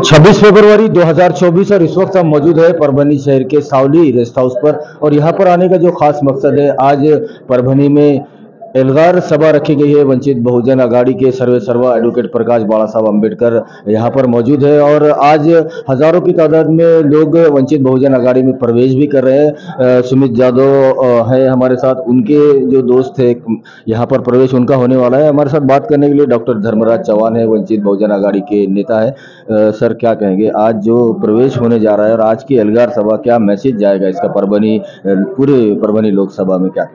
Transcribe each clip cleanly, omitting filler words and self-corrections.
26 February 2024 और इस वक्त हम मौजूद है परभनी शहर के सावली रेस्ट हाउस पर। और यहाँ पर आने का जो खास मकसद है, आज परभनी में एल्गार सभा रखी गई है। वंचित बहुजन अघाड़ी के सर्वे सर्वा एडवोकेट प्रकाश बाला साहब अम्बेडकर यहाँ पर मौजूद है और आज हजारों की तादाद में लोग वंचित बहुजन अघाड़ी में प्रवेश भी कर रहे हैं। सुमित यादव है हमारे साथ, उनके जो दोस्त है यहाँ पर प्रवेश उनका होने वाला है। हमारे साथ बात करने के लिए डॉक्टर धर्मराज चौहान है, वंचित बहुजन अघाड़ी के नेता है। सर, क्या कहेंगे, आज जो प्रवेश होने जा रहा है और आज की एल्गार सभा, क्या मैसेज जाएगा इसका परभनी, पूरे परभनी लोकसभा में? क्या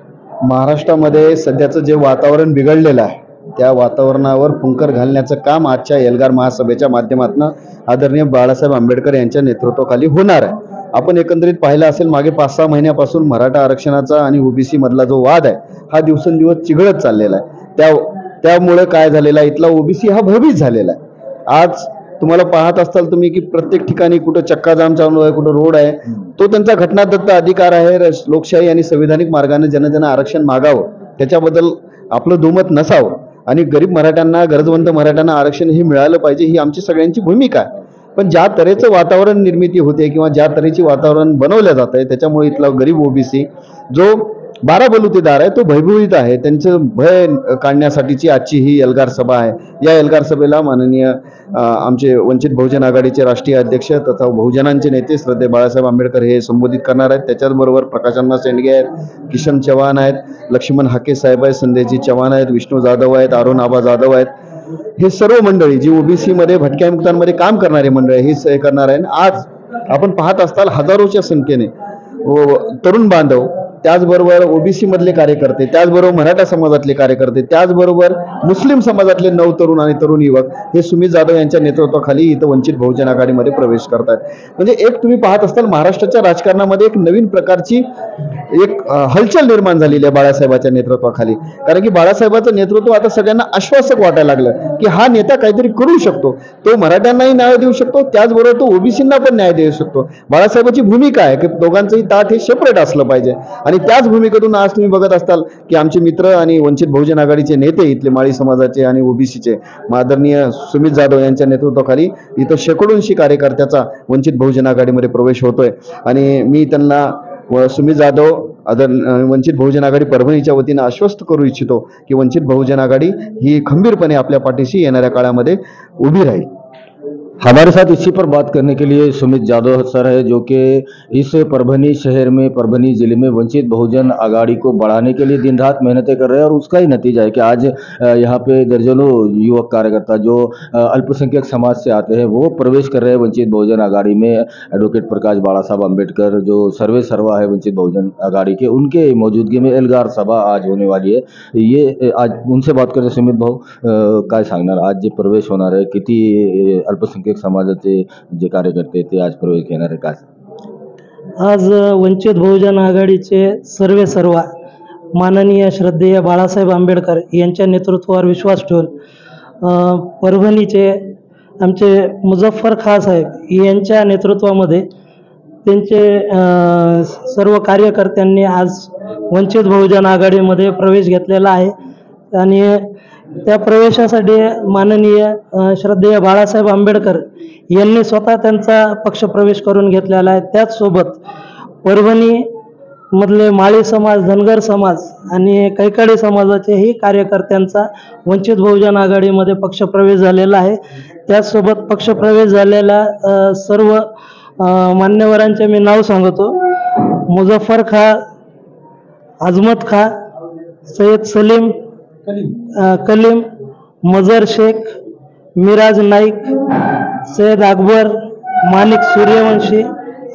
महाराष्ट्रामध्ये सध्याचं जे वातावरण बिघडलेलं आहे त्या वातावरणावर फुंकर घालण्याचं काम आजच्या एल्गार महासभेच्या माध्यमातून आदरणीय बाळासाहेब आंबेडकर यांच्या नेतृत्वाखाली होणार आहे। आपण एकंदरीत पाहिलं असेल, मागे 5-6 महिन्यापासून मराठा आरक्षणाचा आणि ओबीसी मधला जो वाद आहे हा दिवसेंदिवस चिघळत चाललेला आहे। त्यामुळे काय झालेलं आहे, इथला ओबीसी हा भयभीत झालेला आहे। आज तुम्हाला पाहत असताल तुम्ही की प्रत्येक ठिकाणी कुठं चक्का जाम चालू आहे, कुठं रोड आहे। तो त्यांचा घटनादत्त अधिकार आहे। लोकशाही आणि संविधानिक मार्गाने जनजन आरक्षण मागावं, त्याच्याबद्दल आपलं दुमत नसावं आणि गरीब मराठ्यांना, गरजवंत मराठ्यांना आरक्षण हे मिळालं पाहिजे, ही आमची सगळ्यांची भूमिका आहे। पण ज्या तऱ्हेचं वातावरण निर्मिती होते किंवा ज्या तऱ्हेची वातावरण बनवलं जात आहे, त्याच्यामुळे इथला गरीब ओबीसी जो 12 बलुतेदार आहे तो भयभीत आहे। त्यांचं भय काढण्यासाठीची आजची ही एल्गार सभा आहे। या एल्गार सभेला माननीय आमचे वंचित बहुजन आघाडीचे राष्ट्रीय अध्यक्ष तथा बहुजनांचे नेते श्रद्धेय बाळासाहेब आंबेडकर हे संबोधित करणार आहेत। त्याच्याबरोबर प्रकाशअण्णा शेंडगे आहेत, किशन चव्हाण आहेत, लक्ष्मण हाके साहेब आहेत, संदेजी चव्हाण आहेत, विष्णू जाधव आहेत, अरुण आबा जाधव आहेत। हे सर्व मंडळी जी ओबीसी मध्ये भटक्या मुक्तांमध्ये काम करणारे मंडळी ही सहकार्य करणार आहे। आज आपण पाहत असताल हजारोच्या संख्येने तरुण बांधव, त्याचबरोबर ओबीसी मधले कार्यकर्ते, त्याचबरोबर मराठा समाजातले कार्यकर्ते, त्याचबरोबर मुस्लिम समाजातले नवतरुण आणि तरुण युवक हे सुमित जाधव यांच्या नेतृत्वाखाली इथं वंचित बहुजन आघाडीमध्ये प्रवेश करतात। म्हणजे एक तुम्ही पाहत असताल महाराष्ट्राच्या राजकारणामध्ये एक नवीन प्रकारची एक हलचल निर्माण झालेली आहे बाळासाहेबांच्या नेतृत्वाखाली। कारण की बाळासाहेबांचं नेतृत्व आता सगळ्यांना आश्वासक वाटायला लागलं की हा नेता काहीतरी करू शकतो, तो मराठ्यांनाही न्याय देऊ शकतो, त्याचबरोबर तो ओबीसींना पण न्याय देऊ शकतो। बाळासाहेबांची भूमिका आहे की दोघांचंही ताट हे सेपरेट असलं पाहिजे आणि त्याच भूमिकेतून आज तुम्ही बघत असताल की आमचे मित्र आणि वंचित बहुजन आघाडीचे नेते इथले माळी समाजाचे आणि ओबीसीचे आदरणीय सुमित जाधव यांच्या नेतृत्वाखाली इथं शेकडोंशी कार्यकर्त्याचा वंचित बहुजन आघाडीमध्ये प्रवेश होतोय। आणि मी त्यांना सुमित जाधव वंचित बहुजन आघाडी परभणीच्या वतीने आश्वस्त करू इच्छितो की वंचित बहुजन आघाडी ही खंबीरपणे आपल्या पाठीशी येणाऱ्या काळामध्ये उभी राहील। हमारे साथ इसी पर बात करने के लिए सुमित यादव सर है, जो कि इस परभनी शहर में, परभनी जिले में वंचित बहुजन अघाड़ी को बढ़ाने के लिए दिन रात मेहनतें कर रहे हैं और उसका ही नतीजा है कि आज यहाँ पे दर्जनों युवक कार्यकर्ता जो अल्पसंख्यक समाज से आते हैं वो प्रवेश कर रहे हैं वंचित बहुजन अघाड़ी में। एडवोकेट प्रकाश बाला साहब अम्बेडकर जो सर्वे सर्वा है वंचित बहुजन अघाड़ी के, उनके मौजूदगी में एल्गार सभा आज होने वाली है। ये आज उनसे बात करते सुमित भाऊ, काय सांगणार, आज जे प्रवेश होणार आहे, किती अल्पसंख्यक समाजाचे जे कार्यकर्ते ते आज प्रवेश घेणार आहे? काय आज वंचित बहुजन आघाडीचे सर्वे सर्वा माननीय श्रद्धेय बाळासाहेब आंबेडकर यांच्या नेतृत्वावर विश्वास ठेवून परभणीचे आमचे मुझफ्फर खान साहेब यांच्या नेतृत्वामध्ये त्यांचे सर्व कार्यकर्त्यांनी आज वंचित बहुजन आघाडीमध्ये प्रवेश घेतलेला आहे। आणि त्या प्रवेशासाठी माननीय श्रद्धेय बाळासाहेब आंबेडकर यांनी स्वतः त्यांचा पक्ष प्रवेश करून घेतलेला आहे। त्याचसोबत परभणी मधले माळी समाज, धनगर समाज आणि कैकाडी समाजाचेही कार्यकर्त्यांचा वंचित बहुजन आघाडीमध्ये पक्ष प्रवेश झालेला आहे। त्याचसोबत पक्ष प्रवेश झालेल्या सर्व मान्यवरांचे मी नाव सांगतो। मुझफ्फर खान, अजमत खान, सय्यद सलीम कलीम, मजर शेख, मिराज नाईक, सैयद अकबर, मानिक सूर्यवंशी,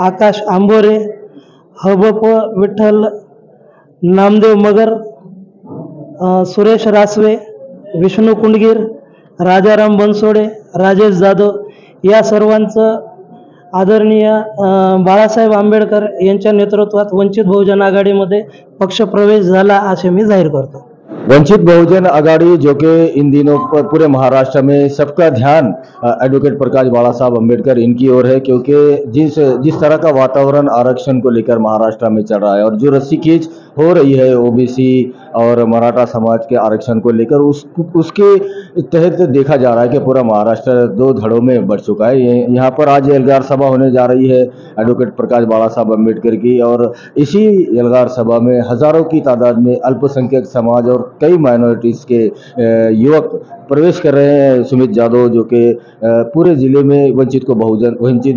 आकाश आंबोरे, हबप विठ्ठल नामदेव मगर, सुरेश रासवे, विष्णू कुंडगीर, राजाराम बनसोडे, राजेश जाधव या सर्वांचं आदरणीय बाळासाहेब आंबेडकर यांच्या नेतृत्वात वंचित बहुजन आघाडीमध्ये पक्ष प्रवेश झाला असे मी जाहीर करतो। वंचित बहुजन आघाड़ी जो कि इन दिनों पर पूरे महाराष्ट्र में सबका ध्यान एडवोकेट प्रकाश बाला साहब अम्बेडकर इनकी ओर है, क्योंकि जिस जिस तरह का वातावरण आरक्षण को लेकर महाराष्ट्र में चल रहा है और जो रस्सी खींच हो रही है ओबीसी और मराठा समाज के आरक्षण को लेकर उसके तहत देखा जा रहा है कि पूरा महाराष्ट्र दो धड़ों में बढ़ चुका है। यहाँ पर आज एल्गार सभा होने जा रही है एडवोकेट प्रकाश बाला साहब अम्बेडकर की, और इसी एल्गार सभा में हजारों की तादाद में अल्पसंख्यक समाज और कई माइनॉरिटीज़ के युवक प्रवेश कर रहे हैं। सुमित जाधव जो कि पूरे जिले में वंचित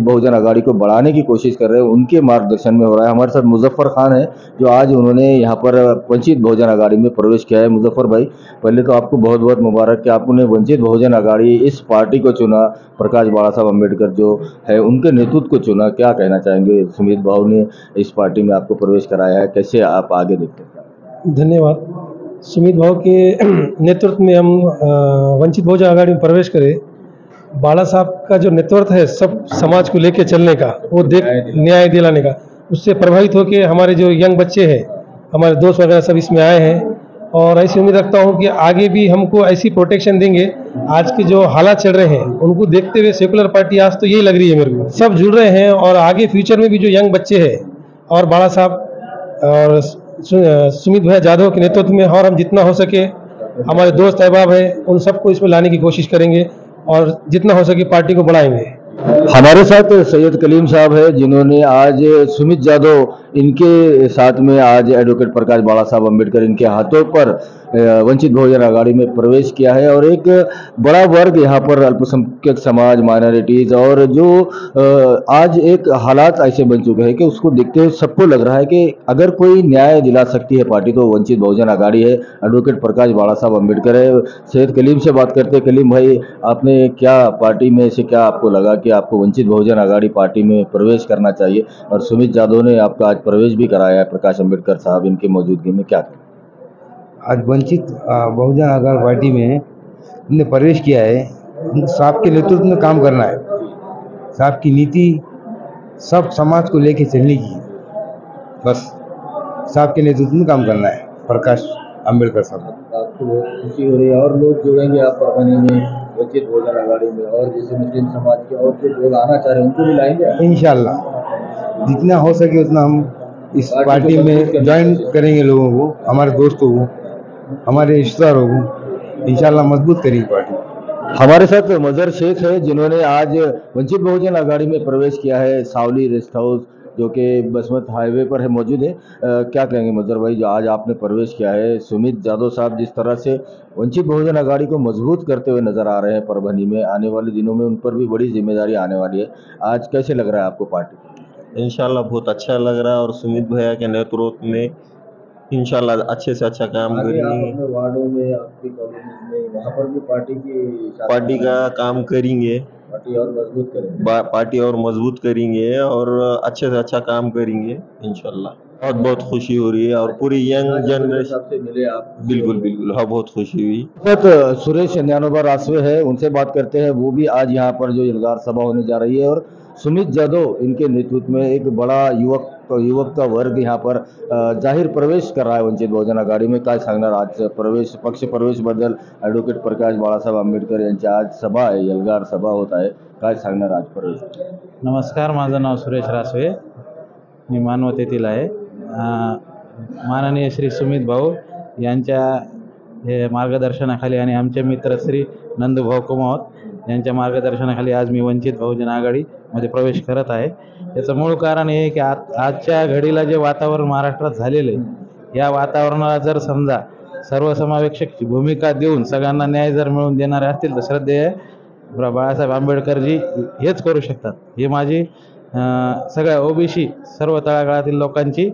बहुजन आघाड़ी को बढ़ाने की कोशिश कर रहे हैं, उनके मार्गदर्शन में हो रहा है। हमारे साथ मुजफ्फर खान है जो आज उन्होंने यहाँ पर वंचित बहुजन आघाड़ी में प्रवेश किया है। मुजफ्फर भाई, पहले तो आपको बहुत बहुत मुबारक कि आपने वंचित बहुजन आघाड़ी इस पार्टी को चुना, प्रकाश बाला साहब अम्बेडकर जो है उनके नेतृत्व को चुना। क्या कहना चाहेंगे? सुमित भाव ने इस पार्टी में आपको प्रवेश कराया है, कैसे आप आगे देखते हैं? धन्यवाद। सुमित भाव के नेतृत्व में हम वंचित बहुजन आघाड़ी में प्रवेश करें। बाला साहब का जो नेतृत्व है सब समाज को लेके चलने का, वो न्याय दिलाने का, उससे प्रभावित होकर हमारे जो यंग बच्चे हैं, हमारे दोस्त वगैरह सब इसमें आए हैं, और ऐसी उम्मीद रखता हूँ कि आगे भी हमको ऐसी प्रोटेक्शन देंगे। आज के जो हालात चल रहे हैं उनको देखते हुए सेकुलर पार्टी आज तो यही लग रही है मेरे को, सब जुड़ रहे हैं, और आगे फ्यूचर में भी जो यंग बच्चे हैं और बाला साहब और सुमित भैया जाधव के नेतृत्व में, और हम जितना हो सके हमारे दोस्त अहबाब हैं उन सबको इसमें लाने की कोशिश करेंगे और जितना हो सके पार्टी को बढ़ाएंगे। हमारे साथ सैयद कलीम साहब है जिन्होंने आज सुमित जाधव इनके साथ में आज एडवोकेट प्रकाश बाला साहब अम्बेडकर इनके हाथों पर वंचित बहुजन आघाड़ी में प्रवेश किया है, और एक बड़ा वर्ग यहाँ पर अल्पसंख्यक समाज, माइनॉरिटीज, और जो आज एक हालात ऐसे बन चुके हैं कि उसको देखते हुए सबको लग रहा है कि अगर कोई न्याय दिला सकती है पार्टी तो वंचित बहुजन आघाड़ी है, एडवोकेट प्रकाश बाला साहब अम्बेडकर है। सैयद कलीम से बात करते हैं। कलीम भाई, आपने क्या पार्टी में से क्या आपको लगा कि आपको वंचित बहुजन आघाड़ी पार्टी में प्रवेश करना चाहिए, और सुमित जाधव ने आपका आज प्रवेश भी कराया है प्रकाश अम्बेडकर साहब इनकी मौजूदगी में, क्या? आज वंचित बहुजन आघाड़ी पार्टी में हमने प्रवेश किया है। साहब के नेतृत्व में काम करना है, साहब की नीति सब समाज को लेके चलने की, बस साहब के नेतृत्व में काम करना है। प्रकाश अम्बेडकर साहब, आपको बहुत खुशी हो रही है और लोग जुड़ेंगे आप परभनी में वंचित बहुजन आघाड़ी में, और जैसे मुस्लिम समाज के और जो लोग आना चाह रहे हैं उनको भी लाएंगे इंशाल्लाह जितना हो सके उतना हम इस पार्टी में ज्वाइन करेंगे, लोगों को, हमारे दोस्तों को, हमारे रिश्तेदारों को इंशाल्लाह मजबूत करेंगे पार्टी। हमारे साथ मजहर शेख है जिन्होंने आज वंचित बहुजन आघाड़ी में प्रवेश किया है। सावली रेस्ट हाउस जो कि बसमत हाईवे पर है मौजूद है। क्या कहेंगे मजहर भाई, जो आज आपने प्रवेश किया है? सुमित जाधव साहब जिस तरह से वंचित बहुजन आघाड़ी को मजबूत करते हुए नजर आ रहे हैं परभनी में, आने वाले दिनों में उन पर भी बड़ी जिम्मेदारी आने वाली है। आज कैसे लग रहा है आपको पार्टी? इंशाल्लाह बहुत अच्छा लग रहा है, और सुमित भैया के नेतृत्व में इंशाल्लाह अच्छे से अच्छा काम करेंगे। वार्डों में, आपकी कॉलोनी में, वहाँ पर भी पार्टी का काम करेंगे, पार्टी और मजबूत करेंगे, पार्टी और मजबूत करेंगे और अच्छे से अच्छा काम करेंगे इंशाल्लाह। बहुत बहुत खुशी हो रही है, और पूरी यंग जनरेशन से मिले आप? बिल्कुल बिल्कुल, हाँ बहुत खुशी हुई। सुरेश न्यानोबा रासवे है, उनसे बात करते हैं। वो भी आज यहाँ पर जो एल्गार सभा होने जा रही है, और सुमित जाधव इनके नेतृत्व में एक बड़ा युवक का वर्ग यहाँ पर जाहीर प्रवेश कर रहा है वंचित बहुजन आघाडी में। काय सांगणार आज पक्ष प्रवेश बद्दल? ॲडव्होकेट प्रकाश बाळासाहेब आंबेडकर यांची आज सभा आहे, एल्गार सभा होत आहे, काय सांगणार आज प्रवेश? नमस्कार, माझं नाव सुरेश रासवे, मी मानवत येथील आहे। माननीय श्री सुमित भाऊ यांच्या हे मार्गदर्शनाखाली आणि आमचे मित्र श्री नंदूभाऊ कुमावत यांच्या मार्गदर्शनाखाली आज मी वंचित बहुजन आघाडीमध्ये प्रवेश करत आहे। याचं मूळ कारण हे की आजच्या घडीला जे वातावरण महाराष्ट्रात झालेलं आहे, या वातावरणाला जर समजा सर्वसमावेशक भूमिका देऊन सगळ्यांना न्याय जर मिळवून देणारे असतील तर श्रद्धेय बाळासाहेब आंबेडकरजी हेच करू शकतात। ही माझी सगळ्या ओबीसी सर्व तळागाळातील लोकांची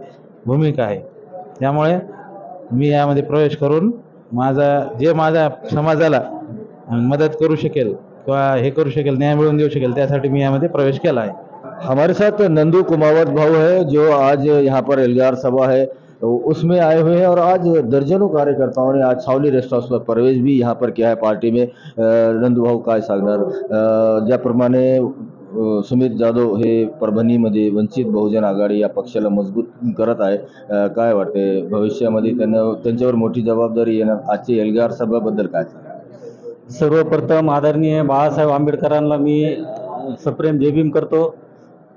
भूमिका आहे। त्यामुळे मी यामध्ये प्रवेश करून माझ्या समाजाला मदत करू शकेल किंवा हे करू शकेल, न्याय मिळवून देऊ शकेल, त्यासाठी मी यामध्ये प्रवेश केला आहे। हमारे साथ नंदू कुमावत भाऊ है जो आज यहाँ पर एल्गार सभा है उसमें आए हुए हैं, और आज दर्जनों कार्यकर्ताओं ने आज सावली रेस्ट हाउस पर प्रवेश भी यहाँ पर किया है पार्टी में। नंदू भाऊ काय सांगणार, ज्याप्रमाणे सुमित जाधव हे परभणीमध्ये वंचित बहुजन आघाडी या पक्षाला मजबूत करत आहे. काय वाटते भविष्यामध्ये त्यांच्यावर मोठी जबाबदारी येणार? आजची एल्गार सभाबद्दल काय सांगाल? सर्वप्रथम आदरणीय बाळासाहेब आंबेडकरांना मी सप्रेम जय भीम करतो.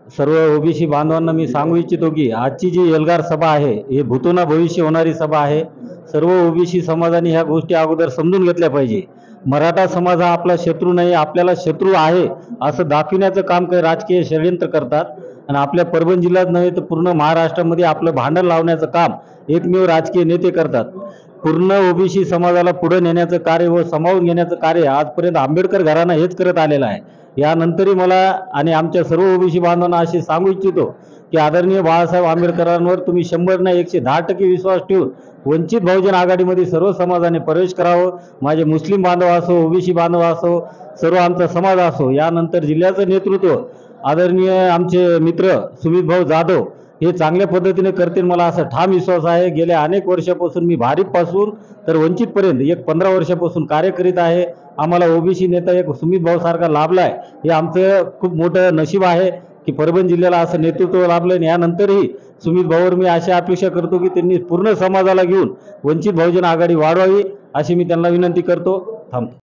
सर्व ओबीसी बांधवांना मी सांगू इच्छितो की आजची जी एल्गार सभा आहे ही भूतोना भविष्य होणारी सभा आहे. सर्व ओबीसी समाजाने ह्या गोष्टी अगोदर समजून घेतल्या पाहिजे. मराठा समाज हा आपला शत्रू नाही, आपल्याला शत्रू आहे असं दाखविण्याचं काम काही राजकीय षडयंत्र करतात आणि आपल्या परभणी जिल्ह्यात नव्हे तर पूर्ण महाराष्ट्रामध्ये आपलं भांडण लावण्याचं काम एकमेव राजकीय नेते करतात. पूर्ण ओबीसी समाजाला पुढे नेण्याचं कार्य व सामावून घेण्याचं कार्य आजपर्यंत आंबेडकर घराणं हेच करत आलेलं आहे. यानंतरही मला आणि आमच्या सर्व ओबीसी बांधवांना असे सांगू इच्छितो की आदरणीय बाळासाहेब आंबेडकरांवर तुम्ही 100 नाही 110% विश्वास ठेवून वंचित बहुजन आघाडीमध्ये सर्व समाजाने प्रवेश करावं. माझे मुस्लिम बांधव असो, ओबीसी बांधव असो, सर्व आमचा समाज असो. यानंतर जिल्ह्याचं नेतृत्व आदरणीय आमचे मित्र सुमित भाऊ जाधव हे चांगल्या पद्धतीने करतील, मला असा ठाम विश्वास आहे. गेल्या अनेक वर्षापासून मी भारीपासून तर वंचितपर्यंत एक 15 वर्षापासून कार्य करीत आहे. आम्हाला ओबीसी नेता एक सुमित भाऊ सारखा लाभला आहे, हे आमचं खूप मोठं नशीब आहे की परभणी जिल्ह्याला असं नेतृत्व लाभलं. आणि यानंतरही सुमित भाऊवर मी अशी अपेक्षा करतो की त्यांनी पूर्ण समाजाला घेऊन वंचित बहुजन आघाडी वाढवावी अशी मी त्यांना विनंती करतो. थांबतो.